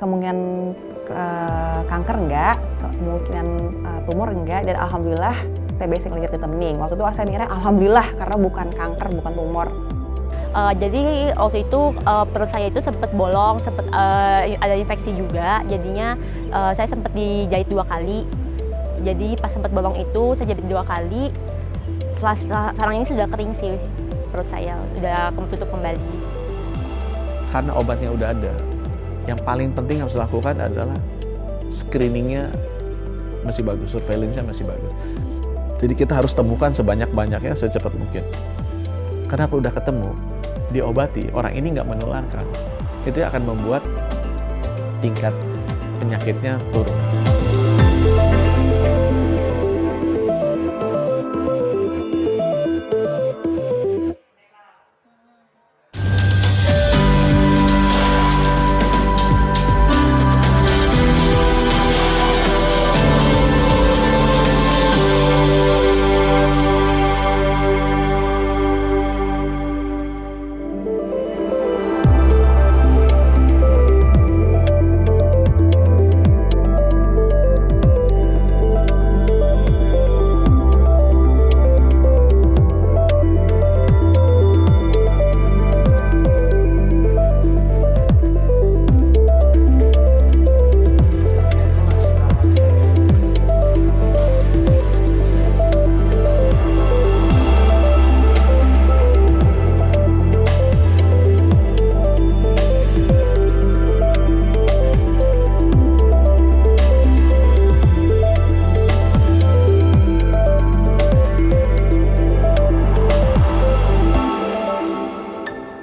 kemungkinan kanker enggak, kemungkinan tumor enggak, dan alhamdulillah TBC kelenjar getah bening. Waktu itu saya mikirnya alhamdulillah karena bukan kanker, bukan tumor. Jadi waktu itu perut saya itu sempat bolong, sempat ada infeksi juga. Jadinya saya sempat dijahit 2 kali. Jadi pas sempat bolong itu saya jahit 2 kali. Sekarang ini sudah kering sih perut saya, sudah tutup kembali. Karena obatnya udah ada, yang paling penting harus dilakukan adalah screeningnya masih bagus, surveillance-nya masih bagus. Jadi kita harus temukan sebanyak-banyaknya secepat mungkin. Karena kalau udah ketemu, diobati, orang ini nggak menularkan, itu akan membuat tingkat penyakitnya turun.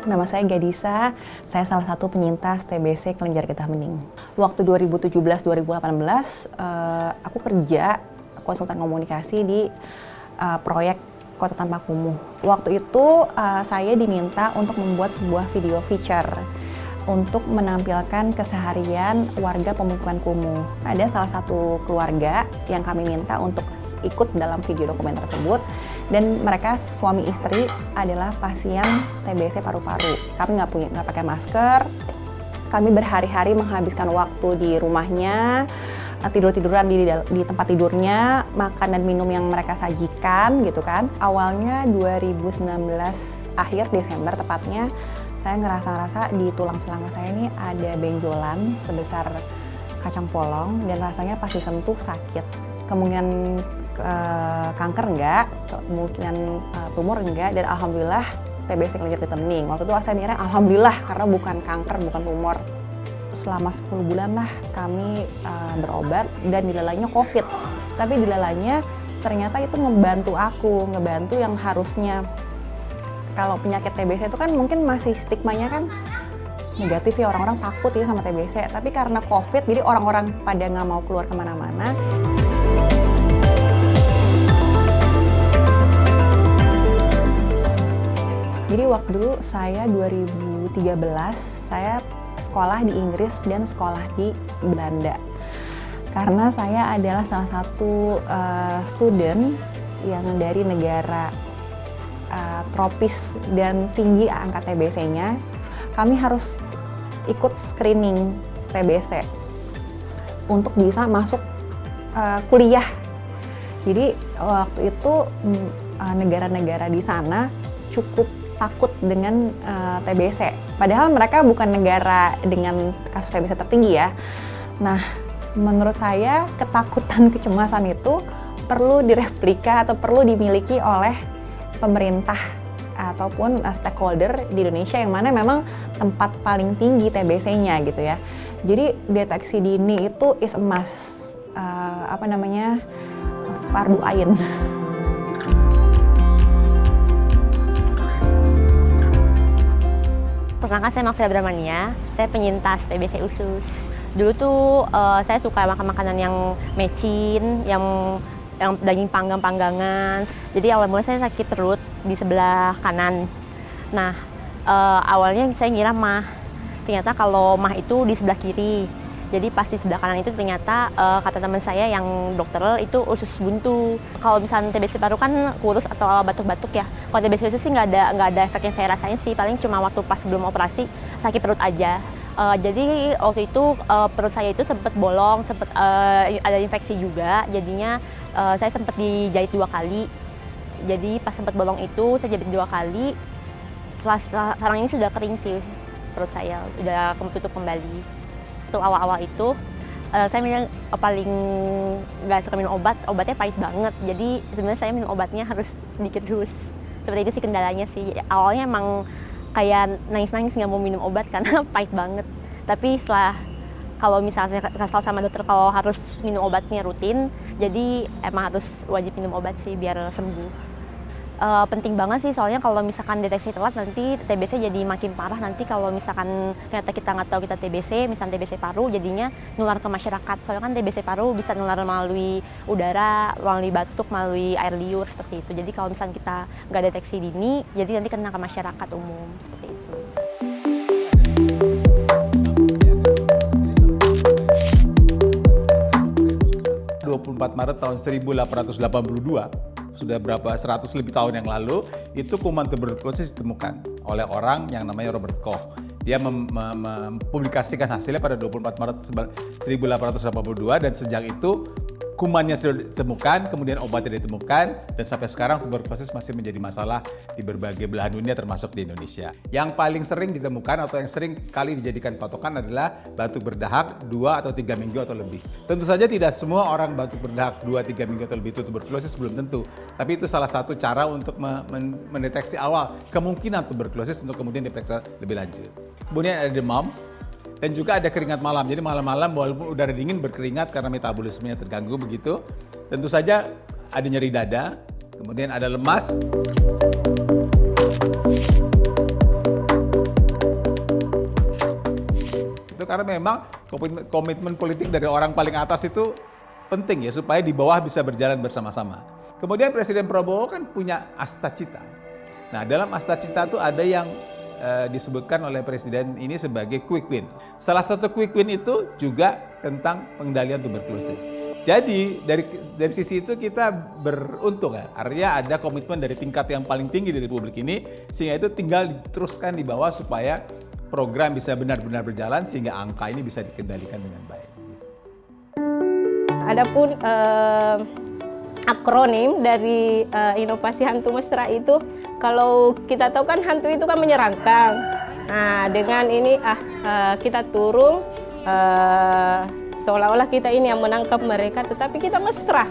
Nama saya Gadisa, saya salah satu penyintas TBC kelenjar getah bening. Waktu 2017-2018, aku kerja konsultan komunikasi di proyek Kota Tanpa Kumuh. Waktu itu saya diminta untuk membuat sebuah video feature untuk menampilkan keseharian warga pemukiman kumuh. Ada salah satu keluarga yang kami minta untuk ikut dalam video dokumen tersebut, dan mereka suami istri adalah pasien TBC paru-paru. Kami nggak pakai masker. Kami berhari-hari menghabiskan waktu di rumahnya, tidur-tiduran di tempat tidurnya, makan dan minum yang mereka sajikan gitu kan. Awalnya 2019 akhir Desember tepatnya, saya ngerasa di tulang selangka saya ini ada benjolan sebesar kacang polong, dan rasanya pas disentuh sakit. Kemungkinan kanker enggak, kemungkinan tumor enggak, dan alhamdulillah TBC kelenjar getah bening. Waktu itu saya mikirnya alhamdulillah karena bukan kanker, bukan tumor. Selama 10 bulan lah kami berobat, dan dilalainya COVID. Tapi dilalainya ternyata itu ngebantu yang harusnya kalau penyakit TBC itu kan mungkin masih stigmanya kan negatif ya, orang-orang takut ya sama TBC. Tapi karena COVID, jadi orang-orang pada nggak mau keluar kemana-mana. Jadi waktu saya 2013, saya sekolah di Inggris dan sekolah di Belanda. Karena saya adalah salah satu student yang dari negara tropis dan tinggi angka TBC-nya, kami harus ikut screening TBC untuk bisa masuk kuliah. Jadi waktu itu negara-negara di sana cukup takut dengan TBC. Padahal mereka bukan negara dengan kasus TBC tertinggi ya. Nah, menurut saya ketakutan, kecemasan itu perlu direplika atau perlu dimiliki oleh pemerintah ataupun stakeholder di Indonesia, yang mana memang tempat paling tinggi TBC-nya gitu ya. Jadi deteksi dini itu is a must, fardu ain. Perkenalkan, saya Mafia Bramania, saya penyintas TBC usus. Dulu tuh saya suka makan makanan yang mecin, yang daging panggangan. Jadi awal mulai saya sakit perut di sebelah kanan. Nah, awalnya saya ngira mah. Ternyata kalau mah itu di sebelah kiri. Jadi pas di sebelah kanan itu ternyata kata teman saya yang dokter itu usus buntu. Kalau misalnya TBC paru kan kurus atau batuk-batuk ya. Kalau TBC usus sih nggak ada efek yang saya rasain sih. Paling cuma waktu pas sebelum operasi sakit perut aja. Jadi waktu itu perut saya itu sempat bolong, sempat ada infeksi juga. Jadinya saya sempat dijahit 2 kali. Jadi pas sempat bolong itu saya jahit 2 kali. Sekarang ini sudah kering sih perut saya, udah tutup kembali. Itu awal-awal itu saya paling nggak suka minum obatnya pahit banget. Jadi sebenarnya saya minum obatnya harus sedikit terus. Seperti itu sih kendalanya sih. Awalnya emang kayak nangis-nangis nggak mau minum obat karena pahit banget. Tapi setelah kalau misalnya kasih tahu sama dokter kalau harus minum obatnya rutin, jadi emang harus wajib minum obat sih biar sembuh. Penting banget sih, soalnya kalau misalkan deteksi telat nanti TBC jadi makin parah. Nanti kalau misalkan ternyata kita nggak tahu kita TBC, misalnya TBC paru, jadinya nular ke masyarakat. Soalnya kan TBC paru bisa nular melalui udara, melalui batuk, melalui air liur seperti itu. Jadi kalau misalkan kita nggak deteksi dini, jadi nanti kena ke masyarakat umum seperti itu. Maret tahun 1882, sudah berapa 100 lebih tahun yang lalu, itu kuman tuberkulosis ditemukan oleh orang yang namanya Robert Koch. Dia mempublikasikan hasilnya pada 24 Maret 1882 dan sejak itu kumannya sudah ditemukan, kemudian obatnya ditemukan, dan sampai sekarang tuberkulosis masih menjadi masalah di berbagai belahan dunia termasuk di Indonesia. Yang paling sering ditemukan atau yang sering kali dijadikan patokan adalah batuk berdahak 2 atau 3 minggu atau lebih. Tentu saja tidak semua orang batuk berdahak 2-3 minggu atau lebih itu tuberkulosis, belum tentu. Tapi itu salah satu cara untuk mendeteksi awal kemungkinan tuberkulosis untuk kemudian diperiksa lebih lanjut. Kemudian ada demam. Dan juga ada keringat malam, jadi malam-malam walaupun udara dingin berkeringat karena metabolismenya terganggu begitu. Tentu saja ada nyeri dada, kemudian ada lemas. Itu karena memang komitmen politik dari orang paling atas itu penting ya, supaya di bawah bisa berjalan bersama-sama. Kemudian Presiden Prabowo kan punya Astacita. Nah, dalam Astacita itu ada yang disebutkan oleh Presiden ini sebagai quick win. Salah satu quick win itu juga tentang pengendalian tuberkulosis. Jadi dari sisi itu kita beruntung ya, artinya ada komitmen dari tingkat yang paling tinggi di Republik ini, sehingga itu tinggal diteruskan di bawah supaya program bisa benar-benar berjalan sehingga angka ini bisa dikendalikan dengan baik. Adapun akronim dari inovasi hantu mesra itu, kalau kita tahu kan hantu itu kan menyerangkan. Nah, dengan ini kita turun seolah-olah kita ini yang menangkap mereka, tetapi kita mesra.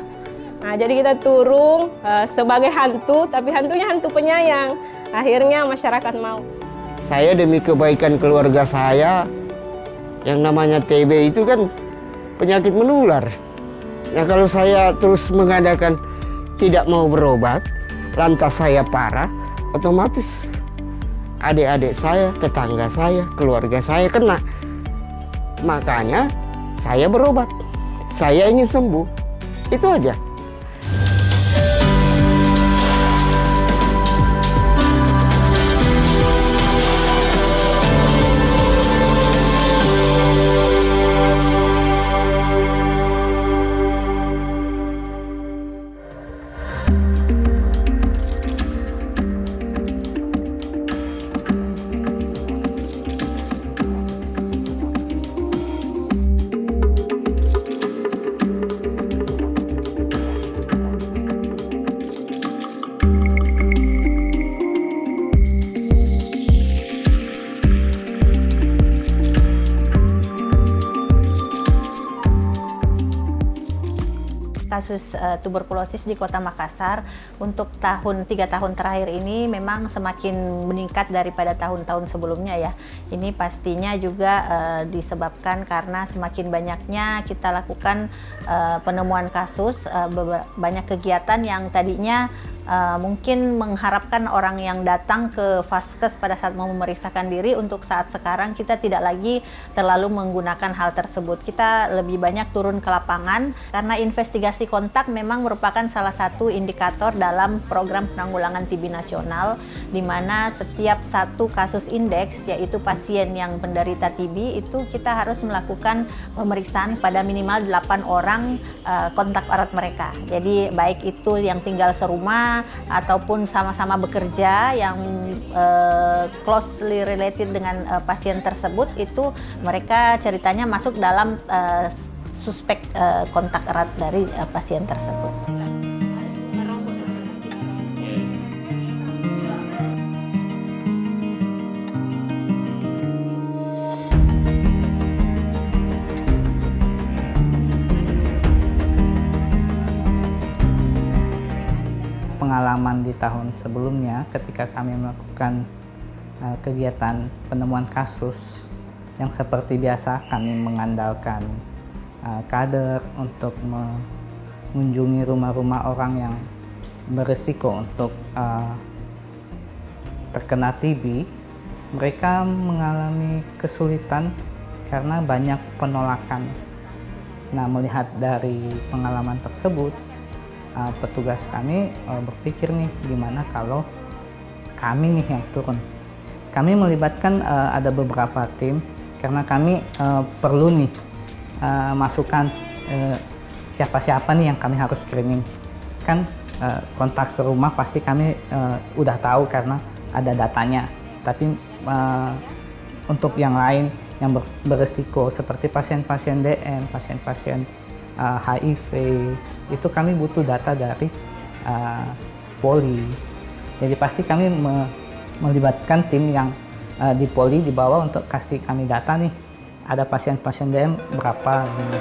Nah, jadi kita turun sebagai hantu, tapi hantunya hantu penyayang. Akhirnya masyarakat mau. Saya demi kebaikan keluarga saya, yang namanya TB itu kan penyakit menular. Nah, kalau saya terus mengadakan tidak mau berobat, lantas saya parah, otomatis adik-adik saya, tetangga saya, keluarga saya kena. Makanya saya berobat. Saya ingin sembuh. Itu aja. Kasus tuberkulosis di Kota Makassar untuk 3 tahun terakhir ini memang semakin meningkat daripada tahun-tahun sebelumnya ya. Ini pastinya juga disebabkan karena semakin banyaknya kita lakukan penemuan kasus, banyak kegiatan yang tadinya mungkin mengharapkan orang yang datang ke Vaskes pada saat mau memeriksakan diri, untuk saat sekarang kita tidak lagi terlalu menggunakan hal tersebut. Kita lebih banyak turun ke lapangan karena investigasi kontak memang merupakan salah satu indikator dalam program penanggulangan TB nasional, di mana setiap satu kasus indeks, yaitu pasien yang penderita TB, itu kita harus melakukan pemeriksaan pada minimal 8 orang kontak erat mereka. Jadi baik itu yang tinggal serumah, temannya ataupun sama-sama bekerja yang closely related dengan pasien tersebut, itu mereka ceritanya masuk dalam suspek kontak erat dari pasien tersebut. Pengalaman di tahun sebelumnya ketika kami melakukan kegiatan penemuan kasus yang seperti biasa kami mengandalkan kader untuk mengunjungi rumah-rumah orang yang berisiko untuk terkena TB, mereka mengalami kesulitan karena banyak penolakan. Nah, melihat dari pengalaman tersebut, petugas kami berpikir nih, gimana kalau kami nih yang turun. Kami melibatkan ada beberapa tim karena kami perlu nih masukan siapa-siapa nih yang kami harus screening. Kan kontak serumah pasti kami udah tahu karena ada datanya. Tapi untuk yang lain yang beresiko seperti pasien-pasien DM, pasien-pasien HIV, itu kami butuh data dari Poli. Jadi pasti kami melibatkan tim yang di Poli di bawah untuk kasih kami data nih, ada pasien-pasien DM berapa gitu.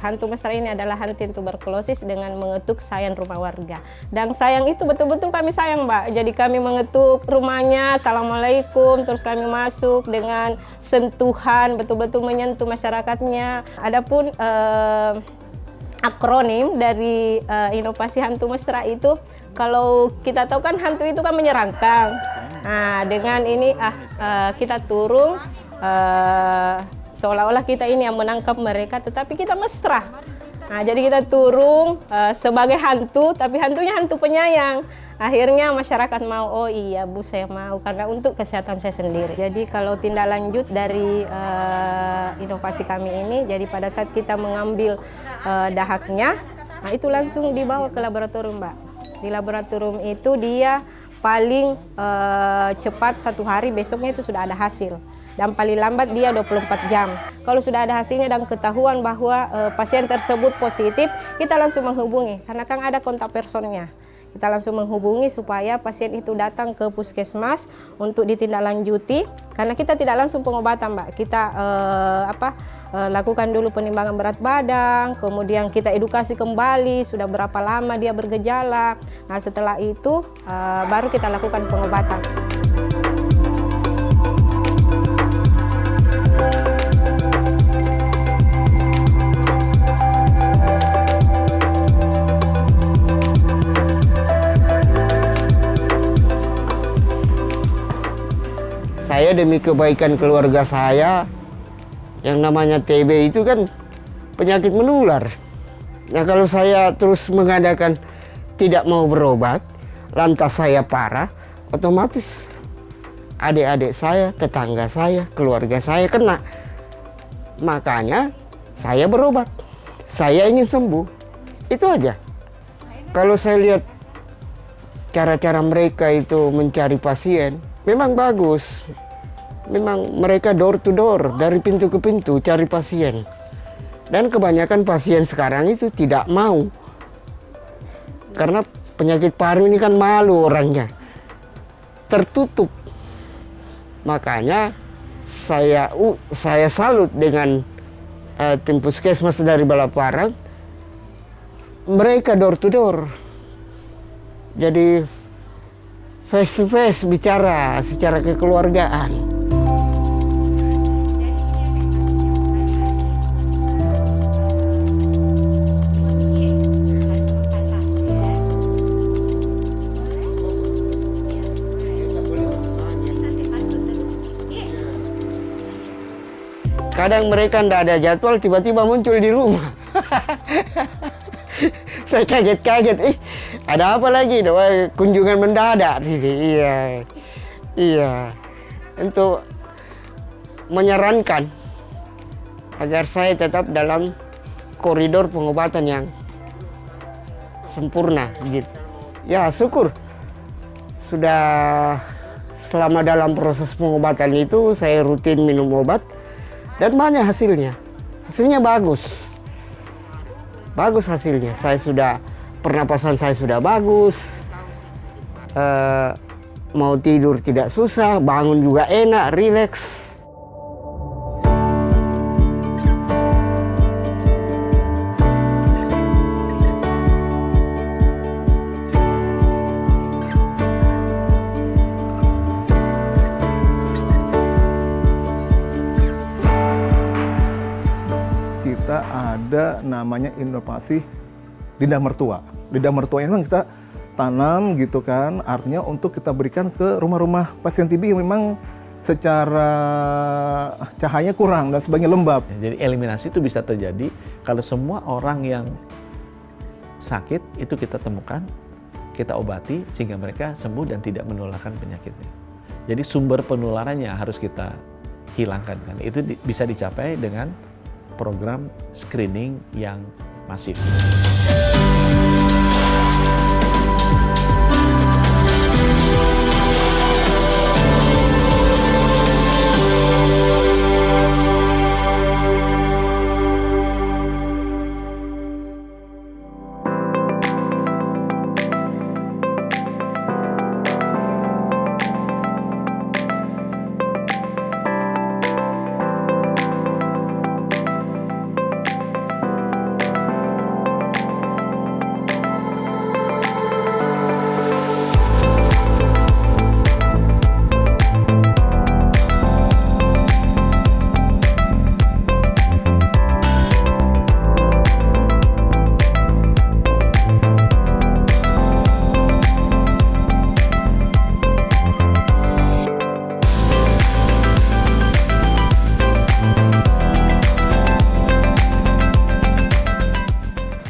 Hantu mesra ini adalah hantu tuberkulosis dengan mengetuk sayang rumah warga. Dan sayang itu betul-betul kami sayang, Mbak. Jadi kami mengetuk rumahnya, Assalamualaikum, terus kami masuk dengan sentuhan, betul-betul menyentuh masyarakatnya. Adapun akronim dari inovasi hantu mesra itu, kalau kita tahu kan hantu itu kan menyerangkan. Nah, dengan ini kita turun, seolah-olah kita ini yang menangkap mereka, tetapi kita mesra. Nah, jadi kita turun sebagai hantu, tapi hantunya hantu penyayang. Akhirnya masyarakat mau, oh iya Bu, saya mau, karena untuk kesehatan saya sendiri. Jadi kalau tindak lanjut dari inovasi kami ini, jadi pada saat kita mengambil dahaknya, nah itu langsung dibawa ke laboratorium, Mbak. Di laboratorium itu dia paling cepat 1 hari, besoknya itu sudah ada hasil. Dan paling lambat dia 24 jam. Kalau sudah ada hasilnya dan ketahuan bahwa pasien tersebut positif, kita langsung menghubungi, karena kan ada kontak personnya. Kita langsung menghubungi supaya pasien itu datang ke puskesmas untuk ditindaklanjuti, karena kita tidak langsung pengobatan, Mbak. Kita lakukan dulu penimbangan berat badan, kemudian kita edukasi kembali sudah berapa lama dia bergejala. Nah, setelah itu baru kita lakukan pengobatan. Saya demi kebaikan keluarga saya, yang namanya TB itu kan penyakit menular. Nah, kalau saya terus mengadakan tidak mau berobat, lantas saya parah, otomatis adik-adik saya, tetangga saya, keluarga saya kena. Makanya saya berobat. Saya ingin sembuh. Itu aja. Kalau saya lihat cara-cara mereka itu mencari pasien, memang bagus. Memang mereka door to door, dari pintu ke pintu cari pasien. Dan kebanyakan pasien sekarang itu tidak mau. Karena penyakit paru ini kan malu orangnya. Tertutup. Makanya saya salut dengan tim puskesmas dari Balaparang. Mereka door to door. Jadi face to face bicara secara kekeluargaan. Kadang mereka tidak ada jadwal, tiba-tiba muncul di rumah. Saya kaget-kaget, Ada apa lagi? Kunjungan mendadak. Iya, iya. Untuk menyarankan agar saya tetap dalam koridor pengobatan yang sempurna, begitu. Ya, syukur. Sudah selama dalam proses pengobatan itu saya rutin minum obat dan banyak hasilnya. Hasilnya bagus. Bagus hasilnya. Saya sudah, pernapasan saya sudah bagus. Mau tidur tidak susah, bangun juga enak, rileks. Kita ada namanya inovasi lidah mertua. Lidah mertua ini memang kita tanam gitu kan, artinya untuk kita berikan ke rumah-rumah pasien TB yang memang secara cahayanya kurang dan sebagainya, lembab. Jadi eliminasi itu bisa terjadi kalau semua orang yang sakit itu kita temukan, kita obati sehingga mereka sembuh dan tidak menularkan penyakitnya. Jadi sumber penularannya harus kita hilangkan kan. Itu bisa dicapai dengan program screening yang masif.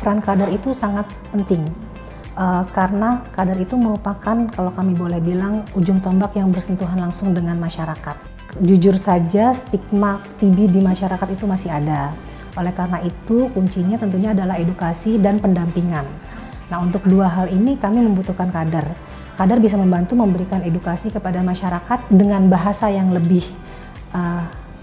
Peran kader itu sangat penting karena kader itu merupakan, kalau kami boleh bilang, ujung tombak yang bersentuhan langsung dengan masyarakat. Jujur saja stigma TB di masyarakat itu masih ada. Oleh karena itu kuncinya tentunya adalah edukasi dan pendampingan. Nah, untuk dua hal ini kami membutuhkan kader. Kader bisa membantu memberikan edukasi kepada masyarakat dengan bahasa yang lebih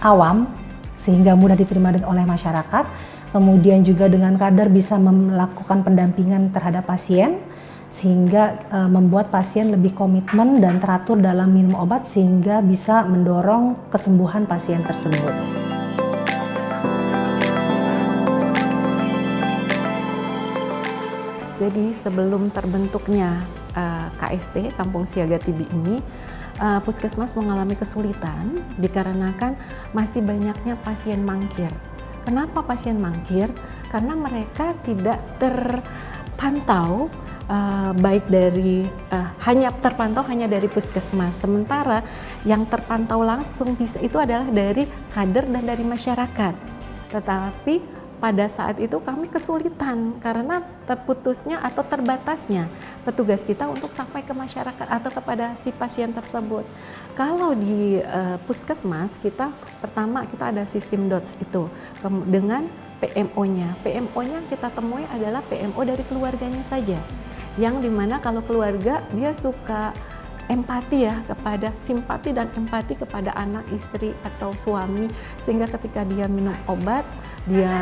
awam sehingga mudah diterima oleh masyarakat. Kemudian juga dengan kader bisa melakukan pendampingan terhadap pasien sehingga membuat pasien lebih komitmen dan teratur dalam minum obat sehingga bisa mendorong kesembuhan pasien tersebut. Jadi sebelum terbentuknya KST, Kampung Siaga TB ini, Puskesmas mengalami kesulitan dikarenakan masih banyaknya pasien mangkir. Kenapa pasien mangkir? Karena mereka tidak terpantau baik dari hanya dari puskesmas. Sementara yang terpantau langsung bisa itu adalah dari kader dan dari masyarakat. Tetapi pada saat itu kami kesulitan karena terputusnya atau terbatasnya petugas kita untuk sampai ke masyarakat atau kepada si pasien tersebut. Kalau di puskesmas kita pertama kita ada sistem DOTS itu dengan PMO-nya. PMO-nya kita temui adalah PMO dari keluarganya saja. Yang dimana kalau keluarga dia suka empati ya, kepada simpati dan empati kepada anak, istri atau suami, sehingga ketika dia minum obat dia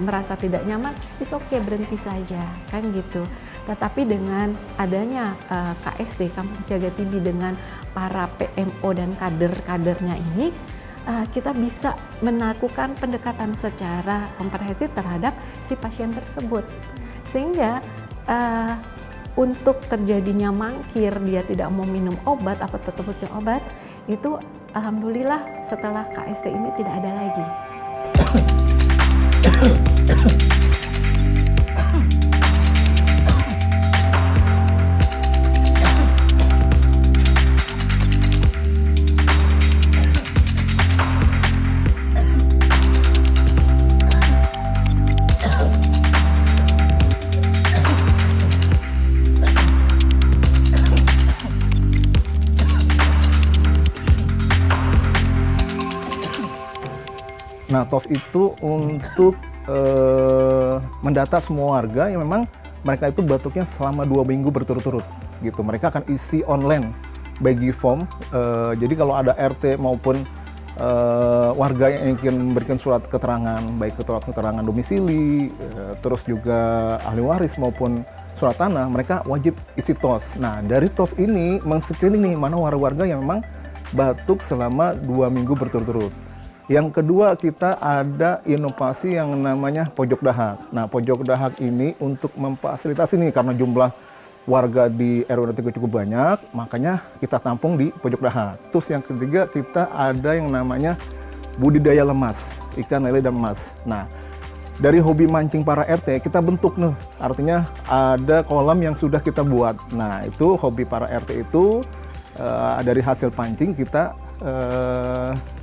merasa tidak nyaman, it's okay, berhenti saja kan gitu. Tetapi dengan adanya KST Kampung Siaga TB dengan para PMO dan kader-kadernya ini, kita bisa melakukan pendekatan secara komprehensif terhadap si pasien tersebut, sehingga untuk terjadinya mangkir, dia tidak mau minum obat atau tetap obat, itu alhamdulillah setelah KST ini tidak ada lagi. Nah, TOS itu untuk mendata semua warga yang memang mereka itu batuknya selama 2 minggu berturut-turut gitu. Mereka akan isi online bagi form. Jadi kalau ada RT maupun warga yang ingin memberikan surat keterangan, baik surat keterangan domisili, terus juga ahli waris maupun surat tanah, mereka wajib isi TOS. Nah, dari TOS ini men-screening nih mana warga-warga yang memang batuk selama 2 minggu berturut-turut. Yang kedua, kita ada inovasi yang namanya pojok dahak. Nah, pojok dahak ini untuk memfasilitasi nih, karena jumlah warga di RW 3 cukup banyak, makanya kita tampung di pojok dahak. Terus yang ketiga, kita ada yang namanya budidaya lemas, ikan lele dan emas. Nah, dari hobi mancing para RT, kita bentuk nih, artinya ada kolam yang sudah kita buat. Nah, itu hobi para RT itu dari hasil pancing kita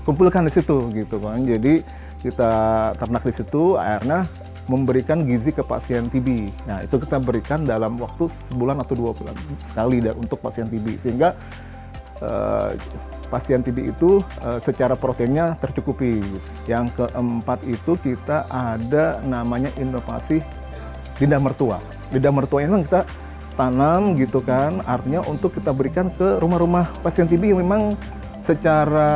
kumpulkan di situ gitu kan. Jadi kita ternak di situ, akhirnya memberikan gizi ke pasien TB. Nah, itu kita berikan dalam waktu sebulan atau 2 bulan sekali untuk pasien TB, sehingga pasien TB itu secara proteinnya tercukupi. Yang keempat itu kita ada namanya inovasi lidah mertua. Lidah mertua ini memang kita tanam gitu kan, artinya untuk kita berikan ke rumah-rumah pasien TB yang memang secara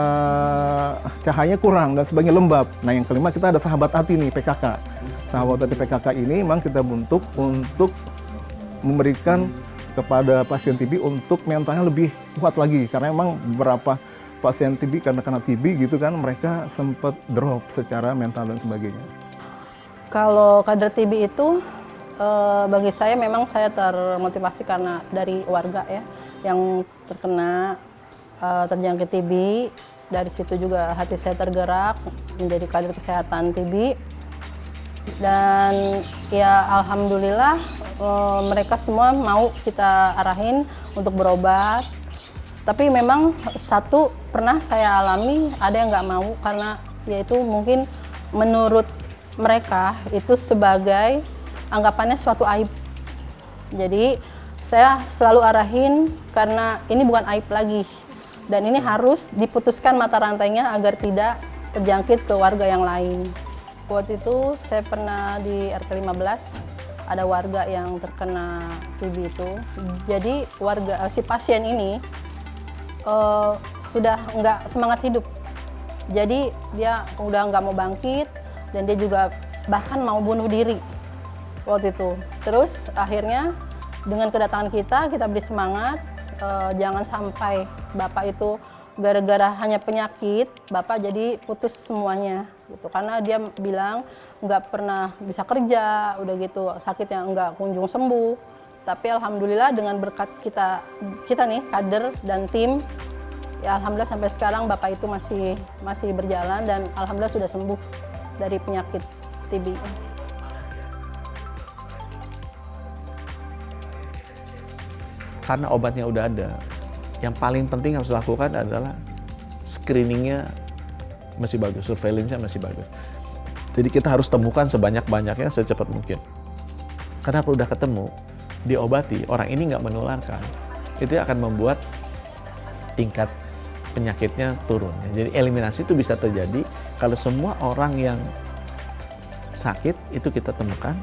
cahayanya kurang dan sebagian lembab. Nah, yang kelima kita ada sahabat hati nih, PKK. Sahabat hati PKK ini memang kita bentuk untuk memberikan kepada pasien TB untuk mentalnya lebih kuat lagi, karena memang beberapa pasien TB karena TB gitu kan, mereka sempat drop secara mental dan sebagainya. Kalau kader TB itu bagi saya memang saya termotivasi karena dari warga ya yang terkena terjangkit TB. Dari situ juga hati saya tergerak menjadi kader kesehatan TB. Dan ya alhamdulillah mereka semua mau kita arahin untuk berobat. Tapi memang satu pernah saya alami, ada yang nggak mau karena yaitu mungkin menurut mereka itu sebagai anggapannya suatu aib. Jadi saya selalu arahin karena ini bukan aib lagi. Dan ini harus diputuskan mata rantainya agar tidak terjangkit ke warga yang lain. Waktu itu saya pernah di RT 15, ada warga yang terkena TB itu. Jadi warga si pasien ini sudah nggak semangat hidup. Jadi dia udah nggak mau bangkit dan dia juga bahkan mau bunuh diri waktu itu. Terus akhirnya dengan kedatangan kita beri semangat, jangan sampai Bapak itu gara-gara hanya penyakit, Bapak jadi putus semuanya gitu. Karena dia bilang nggak pernah bisa kerja, udah gitu sakitnya nggak kunjung sembuh. Tapi alhamdulillah dengan berkat kita nih kader dan tim, ya alhamdulillah sampai sekarang Bapak itu masih berjalan dan alhamdulillah sudah sembuh dari penyakit TB. Karena obatnya udah ada, yang paling penting harus dilakukan adalah screeningnya masih bagus, surveillance-nya masih bagus. Jadi kita harus temukan sebanyak-banyaknya secepat mungkin. Karena kalau udah ketemu, diobati, orang ini nggak menularkan, itu akan membuat tingkat penyakitnya turun. Jadi eliminasi itu bisa terjadi kalau semua orang yang sakit itu kita temukan,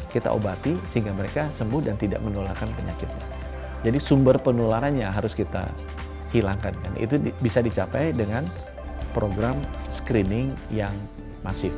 kita obati sehingga mereka sembuh dan tidak menularkan penyakitnya. Jadi sumber penularannya harus kita hilangkan. Itu bisa dicapai dengan program screening yang masif.